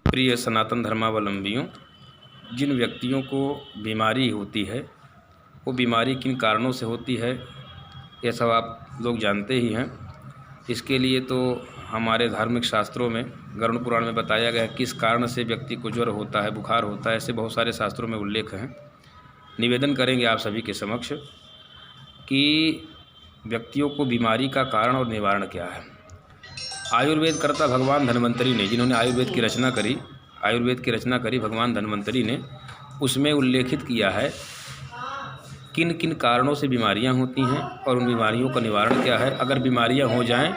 प्रिय सनातन धर्मावलंबियों, जिन व्यक्तियों को बीमारी होती है वो बीमारी किन कारणों से होती है ये सब आप लोग जानते ही हैं। इसके लिए तो हमारे धार्मिक शास्त्रों में गरुड़ पुराण में बताया गया है किस कारण से व्यक्ति को ज्वर होता है, बुखार होता है, ऐसे बहुत सारे शास्त्रों में उल्लेख हैं। निवेदन करेंगे आप सभी के समक्ष कि व्यक्तियों को बीमारी का कारण और निवारण क्या है। आयुर्वेद कर्ता भगवान धन्वंतरी ने, जिन्होंने आयुर्वेद की रचना करी भगवान धन्वंतरी ने, उसमें उल्लेखित किया है किन किन कारणों से बीमारियां होती हैं और उन बीमारियों का निवारण क्या है। अगर बीमारियां हो जाएं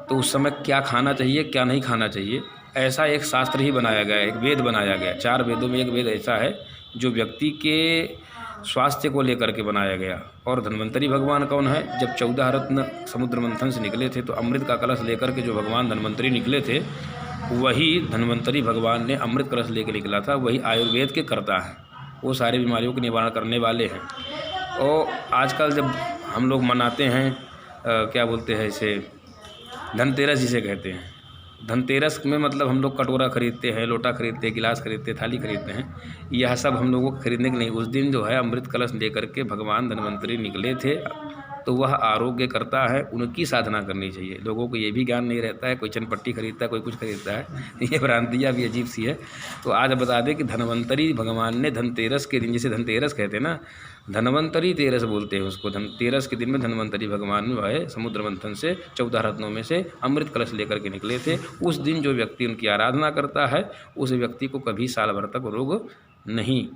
तो उस समय क्या खाना चाहिए, क्या नहीं खाना चाहिए, ऐसा एक शास्त्र ही बनाया गया है, एक वेद बनाया गया है। 4 वेदों में एक वेद ऐसा है जो व्यक्ति के स्वास्थ्य को लेकर के बनाया गया। और धन्वंतरी भगवान कौन है? जब 14 रत्न समुद्र मंथन से निकले थे तो अमृत का कलश लेकर के जो भगवान धन्वंतरी निकले थे, वही धन्वंतरी भगवान ने अमृत कलश लेकर निकला था, वही आयुर्वेद के कर्ता हैं, वो सारी बीमारियों के निवारण करने वाले हैं। और आजकल जब हम लोग मनाते हैं क्या बोलते हैं इसे, धनतेरस जिसे कहते हैं, धनतेरस में मतलब हम लोग कटोरा खरीदते हैं, लोटा खरीदते हैं, गिलास खरीदते हैं, थाली खरीदते हैं। यह सब हम लोगों को खरीदने के नहीं, उस दिन जो है अमृत कलश लेकर के भगवान धन्वंतरी निकले थे, तो वह आरोग्य करता है, उनकी साधना करनी चाहिए। लोगों को ये भी ज्ञान नहीं रहता है, कोई चनपट्टी खरीदता है, कोई कुछ खरीदता है, ये भ्रांतियाँ भी अजीब सी है। तो आज बता दें कि धन्वंतरी भगवान ने धनतेरस के दिन, जिसे धनतेरस कहते हैं ना, धन्वंतरी तेरस बोलते हैं उसको, धनतेरस के दिन में धन्वंतरी भगवान जो है समुद्र मंथन से 14 रत्नों में से अमृत कलश लेकर के निकले थे। उस दिन जो व्यक्ति उनकी आराधना करता है उस व्यक्ति को कभी साल भर तक रोग नहीं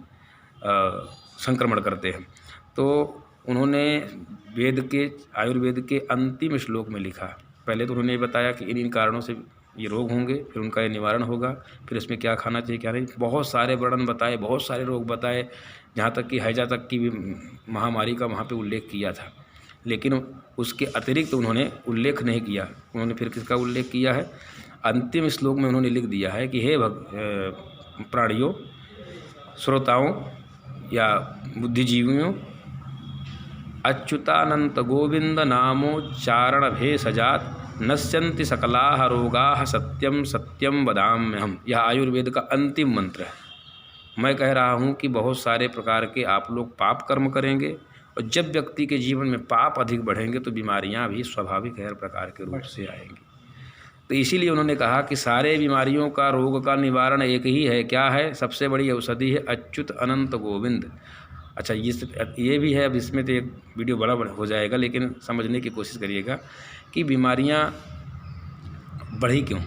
संक्रमण करते हैं। तो उन्होंने वेद के, आयुर्वेद के अंतिम श्लोक में लिखा, पहले तो उन्होंने बताया कि इन इन कारणों से ये रोग होंगे, फिर उनका ये निवारण होगा, फिर इसमें क्या खाना चाहिए क्या नहीं, बहुत सारे वर्णन बताए, बहुत सारे रोग बताए, जहाँ तक कि हैजा तक की भी महामारी का वहाँ पे उल्लेख किया था। लेकिन उसके अतिरिक्त उन्होंने उल्लेख नहीं किया। उन्होंने फिर किसका उल्लेख किया है? अंतिम श्लोक में उन्होंने लिख दिया है कि हे प्राणियों, श्रोताओं या बुद्धिजीवियों, अच्युतानंत गोविंद नामोच्चारण भेषजात नश्यन्ति सकलाः रोगाः सत्यम सत्यम वदाम्यहम्। यह आयुर्वेद का अंतिम मंत्र है। मैं कह रहा हूँ कि बहुत सारे प्रकार के आप लोग पाप कर्म करेंगे, और जब व्यक्ति के जीवन में पाप अधिक बढ़ेंगे तो बीमारियाँ भी स्वाभाविक हर प्रकार के रूप से आएंगी। तो इसीलिए उन्होंने कहा कि सारे बीमारियों का, रोग का निवारण एक ही है। क्या है? सबसे बड़ी औषधि है अच्युत अनंत गोविंद। अच्छा, ये भी है, अब इसमें तो एक वीडियो बड़ा हो जाएगा, लेकिन समझने की कोशिश करिएगा कि बीमारियां बढ़ी क्यों।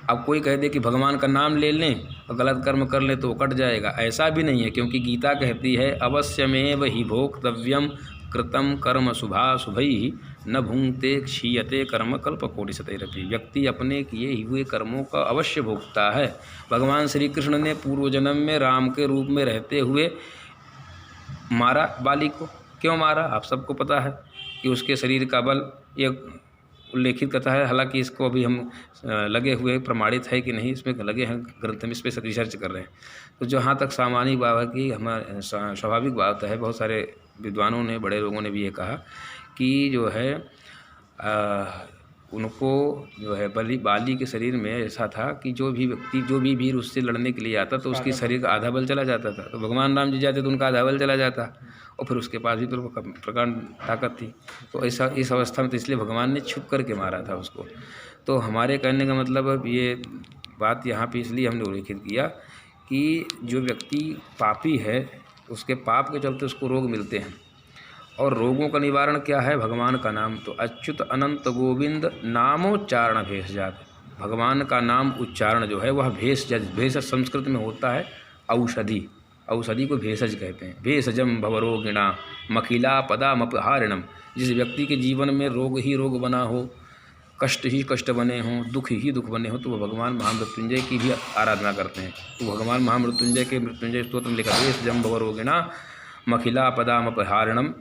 अब कोई कह दे कि भगवान का नाम ले लें और गलत कर्म कर लें तो कट जाएगा, ऐसा भी नहीं है, क्योंकि गीता कहती है अवश्यमेव हि भोक्तव्यम कृतम कर्म शुभाशुभैः न भुंक्ते क्षीयते कर्म कल्पकोटिशतैरपि। व्यक्ति अपने किए हुए कर्मों का अवश्य भोगता है। भगवान श्री कृष्ण ने पूर्व जन्म में राम के रूप में रहते हुए मारा बाली को। क्यों मारा? आप सबको पता है कि उसके शरीर का बल, एक उल्लेखित कथा है, हालांकि इसको अभी हम लगे हुए प्रमाणित है कि नहीं इसमें लगे हैं ग्रंथ में, इस पर रिसर्च कर रहे हैं। तो जहाँ तक सामान्य बात है कि हमारे स्वाभाविक बात है, बहुत सारे विद्वानों ने, बड़े लोगों ने भी ये कहा कि जो है उनको जो है बाली के शरीर में ऐसा था कि जो भी व्यक्ति, जो भी वीर उससे लड़ने के लिए आता तो उसके शरीर का आधा बल चला जाता था। तो भगवान राम जी जाते तो उनका आधा बल चला जाता, और फिर उसके पास भी तो प्रकांड ताकत थी। तो ऐसा इस अवस्था में तो इसलिए भगवान ने छुप करके मारा था उसको। तो हमारे कहने का मतलब अब ये बात यहाँ पे इसलिए हमने उल्लेखित किया कि जो व्यक्ति पापी है उसके पाप के चलते उसको रोग मिलते हैं, और रोगों का निवारण क्या है? भगवान का नाम। तो अच्युत अनंत गोविंद नामोच्चारण भेषजात, भगवान का नाम उच्चारण जो है वह भेषज संस्कृत में होता है औषधि, औषधि को भेषज कहते हैं। भेषजम भवरोगिणा मखिला पदामपहारिणम। जिस व्यक्ति के जीवन में रोग ही रोग बना हो, कष्ट ही कष्ट बने हों, दुख ही दुख बने हों, तो वह भगवान महामृत्युंजय की भी आराधना करते हैं। तो भगवान महामृत्युंजय के मृत्युंजय स्तोत्र में लिखा भेषजम भवरोगिणा मखिला पदामपहारिणम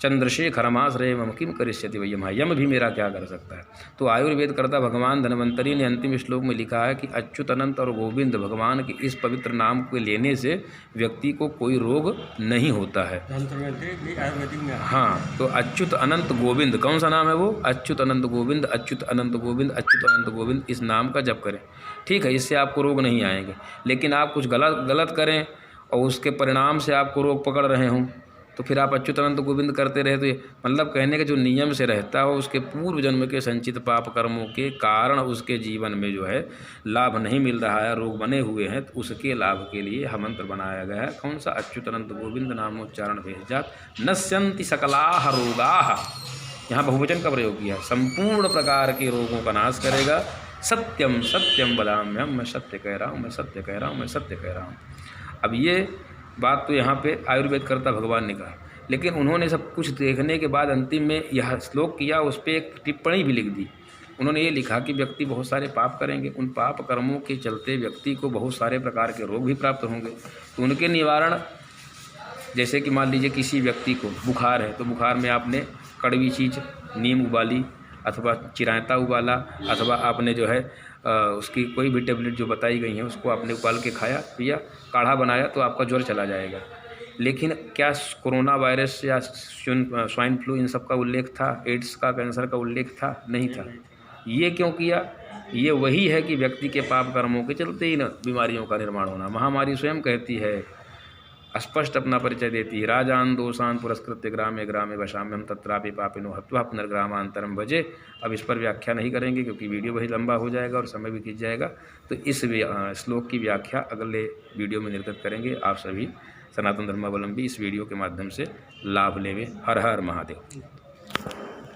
चंद्रशेखरमाश्रय मम किम करिष्यति वै यमः, यम भी मेरा क्या कर सकता है। तो आयुर्वेद कर्ता भगवान धन्वंतरी ने अंतिम श्लोक में लिखा है कि अच्युत अनंत और गोविंद भगवान के इस पवित्र नाम को लेने से व्यक्ति को कोई रोग नहीं होता है। आयुर्वेदिक में हाँ, तो अच्युत अनंत गोविंद कौन सा नाम है वो? अच्युत अनंत गोविंद, अच्युत अनंत गोविंद, अच्युत अनंत गोविंद, इस नाम का जप करें। ठीक है, इससे आपको रोग नहीं आएंगे। लेकिन आप कुछ गलत करें और उसके परिणाम से आपको रोग पकड़ रहे हों, तो फिर आप अच्युत अनंत गोविंद करते रहे तो मतलब कहने के जो नियम से रहता हो उसके पूर्व जन्म के संचित पाप कर्मों के कारण उसके जीवन में जो है लाभ नहीं मिल रहा है, रोग बने हुए हैं, तो उसके लाभ के लिए यह मंत्र बनाया गया है। कौन सा? अच्युत अनंत गोविंद नामोच्चारण भेजात नश्यन्ति सकलाः रोगाः। यहाँ बहुवचन का प्रयोग किया, संपूर्ण प्रकार के रोगों का नाश करेगा। सत्यम सत्यम वदाम्यहम्, मैं सत्य कह रहा हूँ, मैं सत्य कह रहा हूँ, मैं सत्य कह रहा हूँ। अब ये बात तो यहाँ पे आयुर्वेद कर्ता भगवान ने कहा, लेकिन उन्होंने सब कुछ देखने के बाद अंतिम में यह श्लोक किया, उस पर एक टिप्पणी भी लिख दी। उन्होंने ये लिखा कि व्यक्ति बहुत सारे पाप करेंगे, उन पाप कर्मों के चलते व्यक्ति को बहुत सारे प्रकार के रोग भी प्राप्त होंगे। तो उनके निवारण, जैसे कि मान लीजिए किसी व्यक्ति को बुखार है, तो बुखार में आपने कड़वी चीज़ नीम उबाली अथवा चिरायता उबाला, अथवा आपने जो है उसकी कोई भी टेबलेट जो बताई गई हैं उसको आपने उबाल के खाया, पिया, काढ़ा बनाया, तो आपका ज्वर चला जाएगा। लेकिन क्या कोरोना वायरस या स्वाइन फ्लू इन सब का उल्लेख था? एड्स का, कैंसर का उल्लेख था? नहीं था। ये क्यों किया? ये वही है कि व्यक्ति के पाप कर्मों के चलते ही न बीमारियों का निर्माण होना। महामारी स्वयं कहती है, स्पष्ट अपना परिचय देती है, राजान दोषान पुरस्कृत्य ग्रामे ग्रामे वशाम्यहम तत्रापि पापिनो हत्वा पुनर्ग्रामांतरम भजे। अब इस पर व्याख्या नहीं करेंगे क्योंकि वीडियो बहुत लंबा हो जाएगा और समय भी खींच जाएगा। तो इस श्लोक की व्याख्या अगले वीडियो में निर्गत करेंगे। आप सभी सनातन धर्मावलंबी इस वीडियो के माध्यम से लाभ लेंगे। हर हर महादेव।